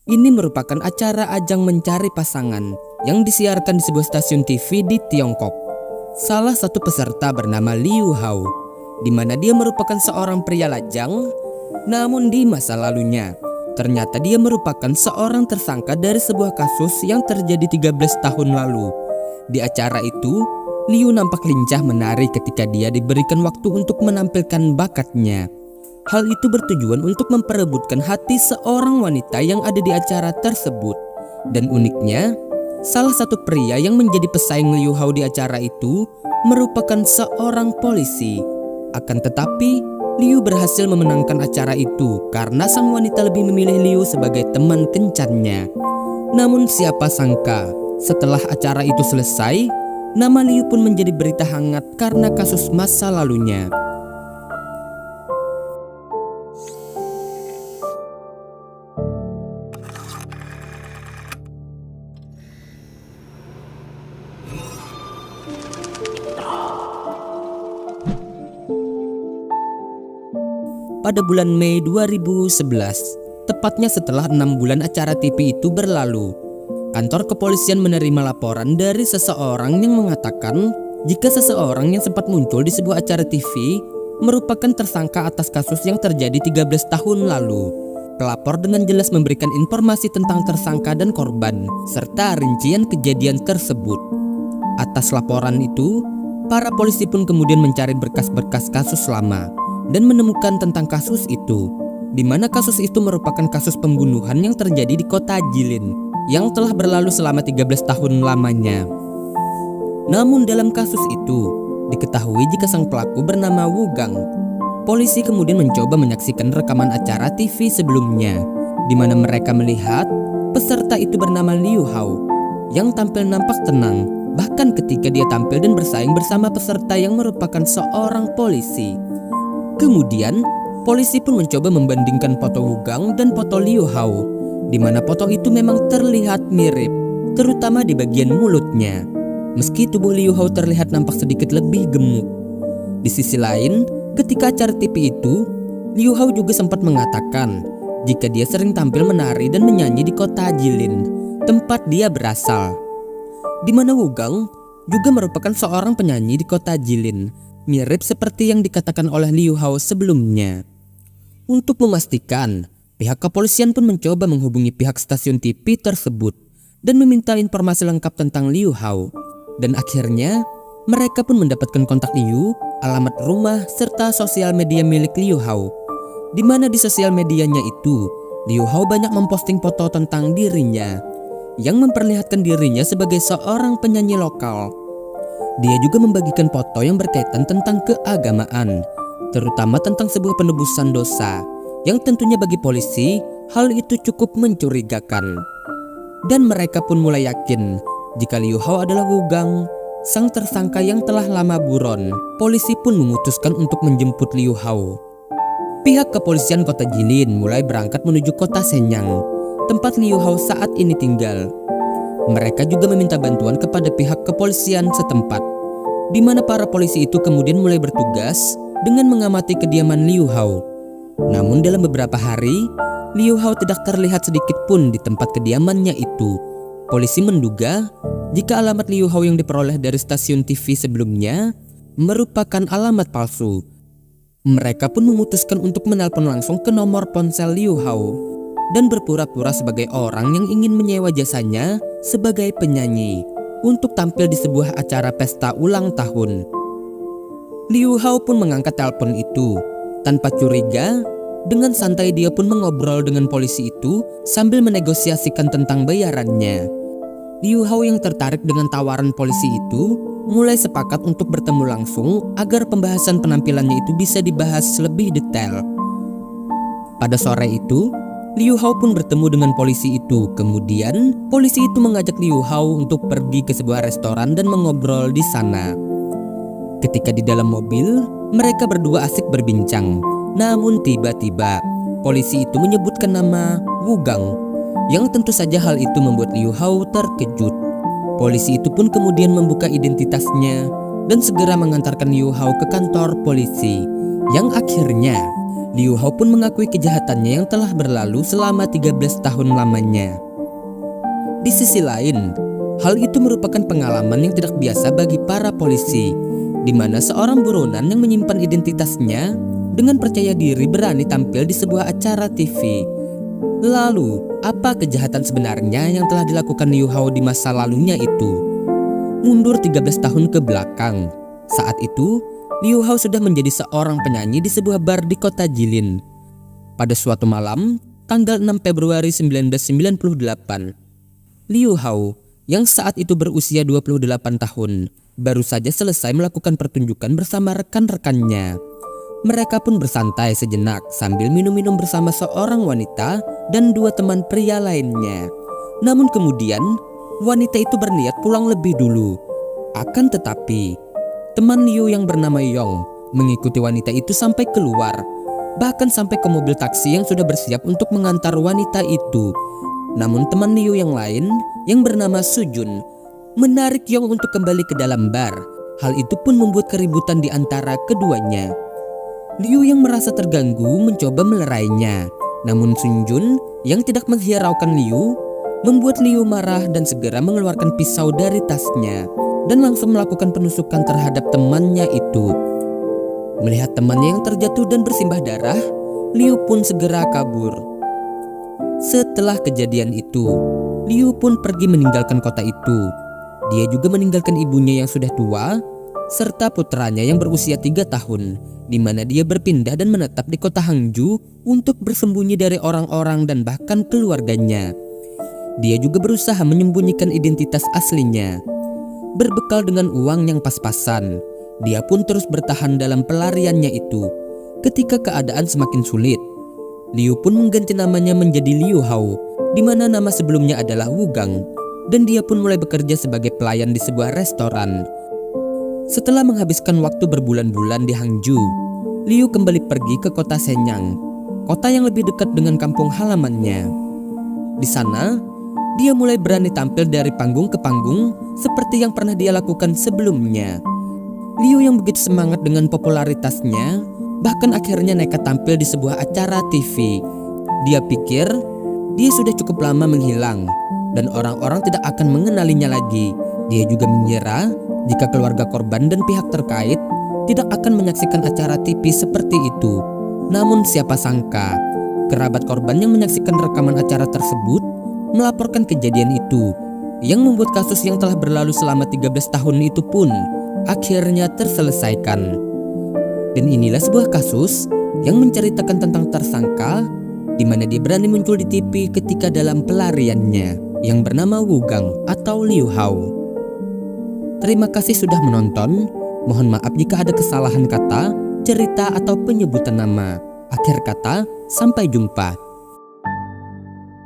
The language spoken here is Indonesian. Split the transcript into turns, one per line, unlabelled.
Ini merupakan acara ajang mencari pasangan yang disiarkan di sebuah stasiun TV di Tiongkok. Salah satu peserta bernama Liu Hao, di mana dia merupakan seorang pria lajang, namun di masa lalunya ternyata dia merupakan seorang tersangka dari sebuah kasus yang terjadi 13 tahun lalu. Di acara itu, Liu nampak lincah menari ketika dia diberikan waktu untuk menampilkan bakatnya. Hal itu bertujuan untuk memperebutkan hati seorang wanita yang ada di acara tersebut. Dan uniknya, salah satu pria yang menjadi pesaing Liu Hao di acara itu merupakan seorang polisi. Akan tetapi, Liu berhasil memenangkan acara itu karena sang wanita lebih memilih Liu sebagai teman kencannya. Namun siapa sangka, setelah acara itu selesai, nama Liu pun menjadi berita hangat karena kasus masa lalunya. Pada bulan Mei 2011, tepatnya setelah 6 bulan acara TV itu berlalu, kantor kepolisian menerima laporan dari seseorang yang mengatakan jika seseorang yang sempat muncul di sebuah acara TV merupakan tersangka atas kasus yang terjadi 13 tahun lalu. Pelapor dengan jelas memberikan informasi tentang tersangka dan korban, serta rincian kejadian tersebut. Atas laporan itu, para polisi pun kemudian mencari berkas-berkas kasus lama dan menemukan tentang kasus itu, di mana kasus itu merupakan kasus pembunuhan yang terjadi di kota Jilin yang telah berlalu selama 13 tahun lamanya. Namun dalam kasus itu, diketahui jika sang pelaku bernama Wu Gang. Polisi kemudian mencoba menyaksikan rekaman acara TV sebelumnya, di mana mereka melihat peserta itu bernama Liu Hao yang tampil nampak tenang, bahkan ketika dia tampil dan bersaing bersama peserta yang merupakan seorang polisi. Kemudian, polisi pun mencoba membandingkan foto Wu Gang dan foto Liu Hao, di mana foto itu memang terlihat mirip, terutama di bagian mulutnya. Meski tubuh Liu Hao terlihat nampak sedikit lebih gemuk. Di sisi lain, ketika acara TV itu, Liu Hao juga sempat mengatakan jika dia sering tampil menari dan menyanyi di kota Jilin, tempat dia berasal. Di mana Wu Gang juga merupakan seorang penyanyi di kota Jilin, mirip seperti yang dikatakan oleh Liu Hao sebelumnya. Untuk memastikan, pihak kepolisian pun mencoba menghubungi pihak stasiun TV tersebut dan meminta informasi lengkap tentang Liu Hao. Dan akhirnya, mereka pun mendapatkan kontak Liu, alamat rumah, serta sosial media milik Liu Hao. Di mana di sosial medianya itu, Liu Hao banyak memposting foto tentang dirinya yang memperlihatkan dirinya sebagai seorang penyanyi lokal. Dia juga membagikan foto yang berkaitan tentang keagamaan, terutama tentang sebuah penebusan dosa, yang tentunya bagi polisi hal itu cukup mencurigakan. Dan mereka pun mulai yakin jika Liu Hao adalah Wu Gang, sang tersangka yang telah lama buron. Polisi pun memutuskan untuk menjemput Liu Hao. Pihak kepolisian kota Jilin mulai berangkat menuju kota Shenyang, tempat Liu Hao saat ini tinggal. Mereka juga meminta bantuan kepada pihak kepolisian setempat, di mana para polisi itu kemudian mulai bertugas dengan mengamati kediaman Liu Hao. Namun dalam beberapa hari, Liu Hao tidak terlihat sedikit pun di tempat kediamannya itu. Polisi menduga jika alamat Liu Hao yang diperoleh dari stasiun TV sebelumnya merupakan alamat palsu. Mereka pun memutuskan untuk menelpon langsung ke nomor ponsel Liu Hao dan berpura-pura sebagai orang yang ingin menyewa jasanya sebagai penyanyi untuk tampil di sebuah acara pesta ulang tahun. Liu Hao pun mengangkat telepon itu. Tanpa curiga, dengan santai dia pun mengobrol dengan polisi itu sambil menegosiasikan tentang bayarannya. Liu Hao yang tertarik dengan tawaran polisi itu mulai sepakat untuk bertemu langsung agar pembahasan penampilannya itu bisa dibahas lebih detail. Pada sore itu, Liu Hao pun bertemu dengan polisi itu. Kemudian, polisi itu mengajak Liu Hao untuk pergi ke sebuah restoran dan mengobrol di sana. Ketika di dalam mobil, mereka berdua asik berbincang. Namun tiba-tiba, polisi itu menyebutkan nama Wu Gang, yang tentu saja hal itu membuat Liu Hao terkejut. Polisi itu pun kemudian membuka identitasnya dan segera mengantarkan Liu Hao ke kantor polisi. Yang akhirnya Liu Hao pun mengakui kejahatannya yang telah berlalu selama 13 tahun lamanya. Di sisi lain, hal itu merupakan pengalaman yang tidak biasa bagi para polisi, di mana seorang buronan yang menyimpan identitasnya dengan percaya diri berani tampil di sebuah acara TV. Lalu, apa kejahatan sebenarnya yang telah dilakukan Liu Hao di masa lalunya itu? Mundur 13 tahun ke belakang, saat itu Liu Hao sudah menjadi seorang penyanyi di sebuah bar di kota Jilin. Pada suatu malam, tanggal 6 Februari 1998, Liu Hao yang saat itu berusia 28 tahun baru saja selesai melakukan pertunjukan bersama rekan-rekannya. Mereka pun bersantai sejenak sambil minum-minum bersama seorang wanita dan dua teman pria lainnya. Namun kemudian wanita itu berniat pulang lebih dulu. Akan tetapi teman Liu yang bernama Yong mengikuti wanita itu sampai keluar, bahkan sampai ke mobil taksi yang sudah bersiap untuk mengantar wanita itu. Namun teman Liu yang lain yang bernama Sujun menarik Yong untuk kembali ke dalam bar. Hal itu pun membuat keributan di antara keduanya. Liu yang merasa terganggu mencoba melerainya, namun Sujun yang tidak menghiraukan Liu membuat Liu marah dan segera mengeluarkan pisau dari tasnya dan langsung melakukan penusukan terhadap temannya itu. Melihat temannya yang terjatuh dan bersimbah darah, Liu pun segera kabur. Setelah kejadian itu, Liu pun pergi meninggalkan kota itu. Dia juga meninggalkan ibunya yang sudah tua serta putranya yang berusia 3 tahun, di mana dia berpindah dan menetap di kota Hangzhou untuk bersembunyi dari orang-orang dan bahkan keluarganya. Dia juga berusaha menyembunyikan identitas aslinya. Berbekal dengan uang yang pas-pasan, dia pun terus bertahan dalam pelariannya itu. Ketika keadaan semakin sulit, Liu pun mengganti namanya menjadi Liu Hao, di mana nama sebelumnya adalah Wu Gang, dan dia pun mulai bekerja sebagai pelayan di sebuah restoran. Setelah menghabiskan waktu berbulan-bulan di Hangzhou, Liu kembali pergi ke kota Shenyang, kota yang lebih dekat dengan kampung halamannya. Di sana, dia mulai berani tampil dari panggung ke panggung seperti yang pernah dia lakukan sebelumnya. Liu yang begitu semangat dengan popularitasnya bahkan akhirnya nekat tampil di sebuah acara TV. Dia pikir dia sudah cukup lama menghilang dan orang-orang tidak akan mengenalinya lagi. Dia juga mengira jika keluarga korban dan pihak terkait tidak akan menyaksikan acara TV seperti itu. Namun siapa sangka kerabat korban yang menyaksikan rekaman acara tersebut melaporkan kejadian itu, yang membuat kasus yang telah berlalu selama 13 tahun itu pun akhirnya terselesaikan. Dan inilah sebuah kasus yang menceritakan tentang tersangka di mana dia berani muncul di TV ketika dalam pelariannya yang bernama Wu Gang atau Liu Hao. Terima kasih sudah menonton. Mohon maaf jika ada kesalahan kata, cerita atau penyebutan nama. Akhir kata, sampai jumpa.